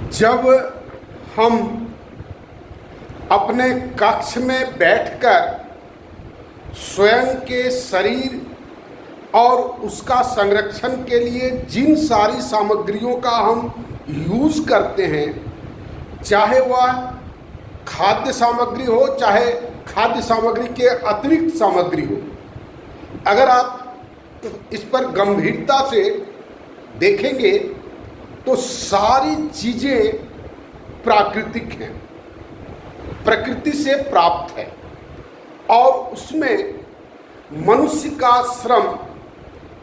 जब हम अपने कक्ष में बैठकर स्वयं के शरीर और उसका संरक्षण के लिए जिन सारी सामग्रियों का हम यूज़ करते हैं, चाहे वह खाद्य सामग्री हो, चाहे खाद्य सामग्री के अतिरिक्त सामग्री हो, अगर आप इस पर गंभीरता से देखेंगे तो सारी चीज़ें प्राकृतिक हैं, प्रकृति से प्राप्त है और उसमें मनुष्य का श्रम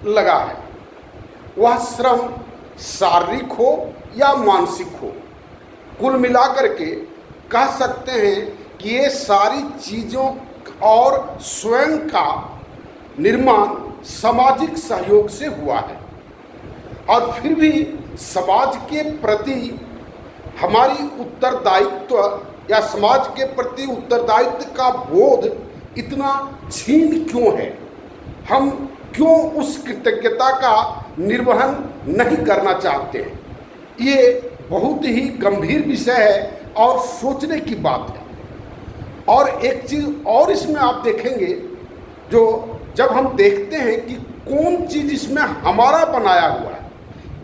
लगा है। वह श्रम शारीरिक हो या मानसिक हो, कुल मिलाकर के कह सकते हैं कि ये सारी चीज़ों और स्वयं का निर्माण सामाजिक सहयोग से हुआ है। और फिर भी समाज के प्रति हमारी उत्तरदायित्व या समाज के प्रति उत्तरदायित्व का बोध इतना क्षीण क्यों है? हम क्यों उस कृतज्ञता का निर्वहन नहीं करना चाहते हैं? ये बहुत ही गंभीर विषय है और सोचने की बात है। और एक चीज़ और इसमें आप देखेंगे, जो जब हम देखते हैं कि कौन चीज़ इसमें हमारा बनाया हुआ है,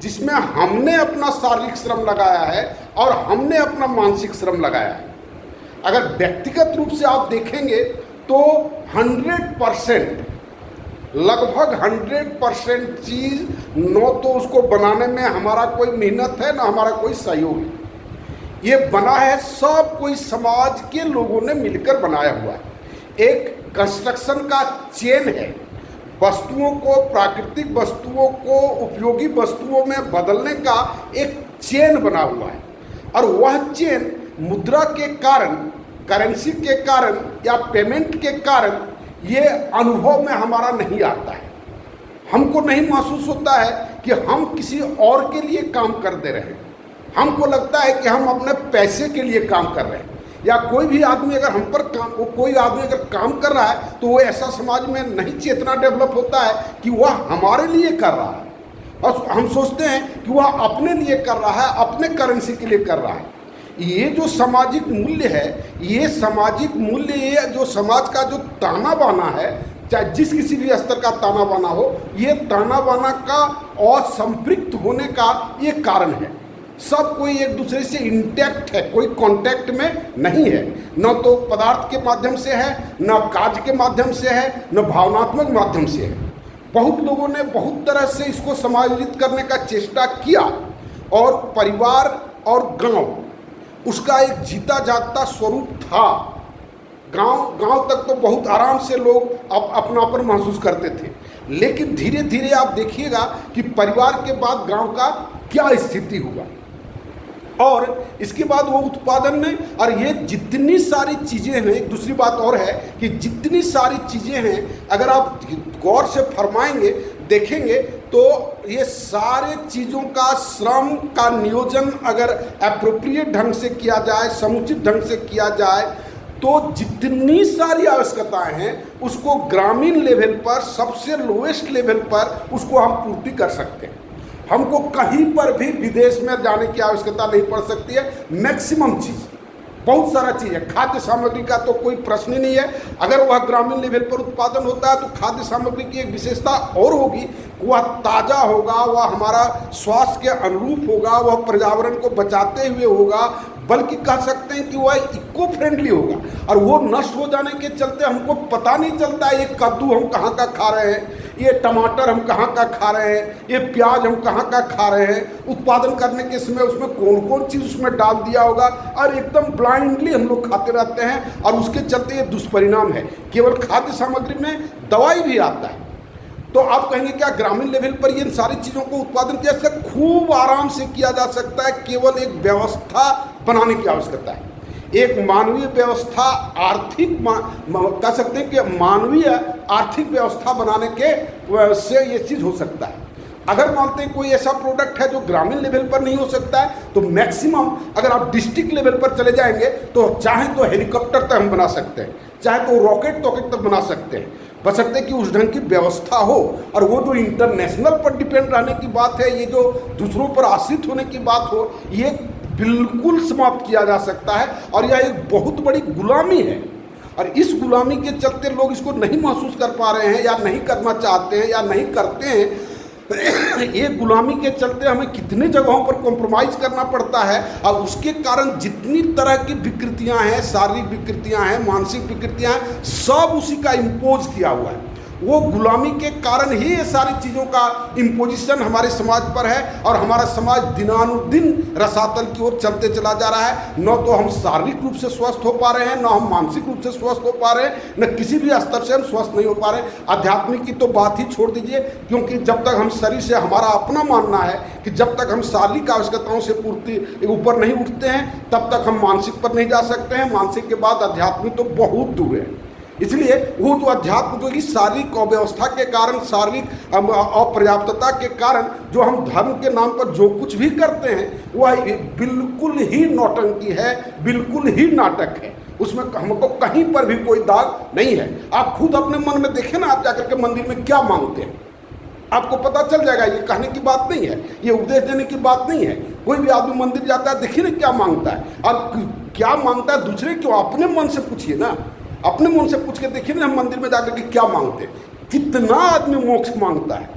जिसमें हमने अपना शारीरिक श्रम लगाया है और हमने अपना मानसिक श्रम लगाया है। अगर व्यक्तिगत रूप से आप देखेंगे तो 100%, लगभग 100% चीज़ न तो उसको बनाने में हमारा कोई मेहनत है, ना हमारा कोई सहयोग है। ये बना है सब कोई समाज के लोगों ने मिलकर बनाया हुआ है। एक कंस्ट्रक्शन का चेन है, वस्तुओं को, प्राकृतिक वस्तुओं को उपयोगी वस्तुओं में बदलने का एक चेन बना हुआ है। और वह चेन मुद्रा के कारण, करेंसी के कारण या पेमेंट के कारण ये अनुभव में हमारा नहीं आता है। हमको नहीं महसूस होता है कि हम किसी और के लिए काम कर दे रहे हैं। हमको लगता है कि हम अपने पैसे के लिए काम कर रहे हैं। या कोई भी आदमी अगर हम पर कोई आदमी अगर काम कर रहा है तो वो ऐसा समाज में नहीं चेतना डेवलप होता है कि वह हमारे लिए कर रहा है, और हम सोचते हैं कि वह अपने लिए कर रहा है, अपने करेंसी के लिए कर रहा है। ये जो सामाजिक मूल्य है, ये सामाजिक मूल्य, ये जो समाज का जो ताना बाना है, चाहे जिस किसी भी स्तर का ताना बाना हो, ये ताना बाना का असंपृक्त होने का ये कारण है। सब कोई एक दूसरे से इंटैक्ट है, कोई कांटेक्ट में नहीं है। न तो पदार्थ के माध्यम से है, न कार्य के माध्यम से है, न भावनात्मक माध्यम से है। बहुत लोगों ने बहुत तरह से इसको समायोजित करने का चेष्टा किया और परिवार और गांव उसका एक जीता जागता स्वरूप था। गांव तक तो बहुत आराम से लोग अपनापन महसूस करते थे, लेकिन धीरे धीरे आप देखिएगा कि परिवार के बाद गांव का क्या स्थिति हुआ। और इसके बाद वो उत्पादन में, और ये जितनी सारी चीज़ें हैं, एक दूसरी बात और है कि जितनी सारी चीज़ें हैं, अगर आप गौर से फरमाएंगे, देखेंगे तो ये सारे चीज़ों का श्रम का नियोजन अगर एप्रोप्रिएट ढंग से किया जाए, समुचित ढंग से किया जाए, तो जितनी सारी आवश्यकताएं हैं उसको ग्रामीण लेवल पर, सबसे लोएस्ट लेवल पर उसको हम पूर्ति कर सकते हैं। हमको कहीं पर भी विदेश में जाने की आवश्यकता नहीं पड़ सकती है। मैक्सिमम चीज़, बहुत सारा चीज़ है। खाद्य सामग्री का तो कोई प्रश्न ही नहीं है। अगर वह ग्रामीण लेवल पर उत्पादन होता है तो खाद्य सामग्री की एक विशेषता और होगी, वह ताज़ा होगा, वह हमारा स्वास्थ्य के अनुरूप होगा, वह पर्यावरण को बचाते हुए होगा, बल्कि कह सकते हैं कि वह इको फ्रेंडली होगा। और वो नष्ट हो जाने के चलते हमको पता नहीं चलता है ये कद्दू हम कहाँ का खा रहे हैं, ये टमाटर हम कहाँ का खा रहे हैं, ये प्याज हम कहाँ का खा रहे हैं। उत्पादन करने के समय उसमें कौन कौन चीज़ उसमें डाल दिया होगा, और एकदम ब्लाइंडली हम लोग खाते रहते हैं, और उसके चलते ये दुष्परिणाम है। केवल खाद्य सामग्री में दवाई भी आता है। तो आप कहेंगे क्या ग्रामीण लेवल पर ये सारी चीज़ों को उत्पादन किया जा सकता? खूब आराम से किया जा सकता है। केवल एक व्यवस्था बनाने की आवश्यकता है, एक मानवीय व्यवस्था, आर्थिक कह सकते हैं कि मानवीय आर्थिक व्यवस्था बनाने के से ये चीज़ हो सकता है। अगर मानते हैं कोई ऐसा प्रोडक्ट है जो ग्रामीण लेवल पर नहीं हो सकता है, तो मैक्सिमम अगर आप डिस्ट्रिक्ट लेवल पर चले जाएंगे तो चाहे तो हेलीकॉप्टर तक हम बना सकते हैं, चाहे तो रॉकेट तक बना सकते हैं, बशर्ते कि उस ढंग की व्यवस्था हो। और वो जो इंटरनेशनल पर डिपेंड रहने की बात है, ये जो दूसरों पर आश्रित होने की बात हो, ये बिल्कुल समाप्त किया जा सकता है। और यह एक बहुत बड़ी गुलामी है, और इस गुलामी के चलते लोग इसको नहीं महसूस कर पा रहे हैं, या नहीं करना चाहते हैं, या नहीं करते हैं। ये गुलामी के चलते हमें कितने जगहों पर कॉम्प्रोमाइज़ करना पड़ता है, और उसके कारण जितनी तरह की विकृतियां हैं, शारीरिक विकृतियां हैं, मानसिक विकृतियां हैं, सब उसी का इम्पोज किया हुआ है। वो गुलामी के कारण ही ये सारी चीज़ों का इम्पोजिशन हमारे समाज पर है, और हमारा समाज दिनानुदिन रसातल की ओर चलते चला जा रहा है। न तो हम शारीरिक रूप से स्वस्थ हो पा रहे हैं, न हम मानसिक रूप से स्वस्थ हो पा रहे हैं, न किसी भी स्तर से हम स्वस्थ नहीं हो पा रहे हैं। आध्यात्मिक की तो बात ही छोड़ दीजिए, क्योंकि जब तक हम शरीर से, हमारा अपना मानना है कि जब तक हम शारीरिक आवश्यकताओं से पूर्ति ऊपर नहीं उठते हैं, तब तक हम मानसिक पर नहीं जा सकते हैं। मानसिक के बाद आध्यात्मिक तो बहुत दूर है। इसलिए वो जो अध्यात्म, जो कि शारीरिक अव्यवस्था के कारण, शारीरिक अपर्याप्तता के कारण जो हम धर्म के नाम पर जो कुछ भी करते हैं, वह बिल्कुल ही नौटंकी है, बिल्कुल ही नाटक है। उसमें हमको कहीं पर भी कोई दाग नहीं है। आप खुद अपने मन में देखें ना, आप जाकर के मंदिर में क्या मांगते हैं, आपको पता चल जाएगा। ये कहने की बात नहीं है, ये उपदेश देने की बात नहीं है। कोई भी आदमी मंदिर जाता है, देखिए ना क्या मांगता है, और क्या मांगता है दूसरे क्यों, अपने मन से पूछिए ना, अपने मन से पूछ के देखिए ना, हम मंदिर में जाकर के क्या मांगते हैं। कितना आदमी मोक्ष मांगता है,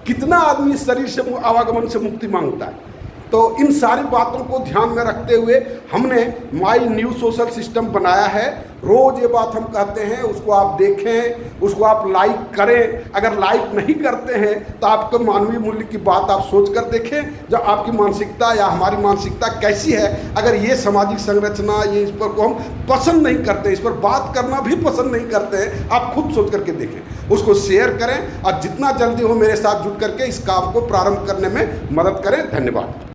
कितना आदमी शरीर से आवागमन से मुक्ति मांगता है। तो इन सारी बातों को ध्यान में रखते हुए हमने माई न्यू सोशल सिस्टम बनाया है। रोज़ ये बात हम कहते हैं, उसको आप देखें, उसको आप लाइक करें। अगर लाइक नहीं करते हैं तो आपको मानवीय मूल्य की बात आप सोच कर देखें, जो आपकी मानसिकता या हमारी मानसिकता कैसी है। अगर ये सामाजिक संरचना, ये इस पर को हम पसंद नहीं करते, इस पर बात करना भी पसंद नहीं करते हैं, आप खुद सोच करके देखें, उसको शेयर करें, और जितना जल्दी हो मेरे साथ जुट करके इस काम को प्रारंभ करने में मदद करें। धन्यवाद।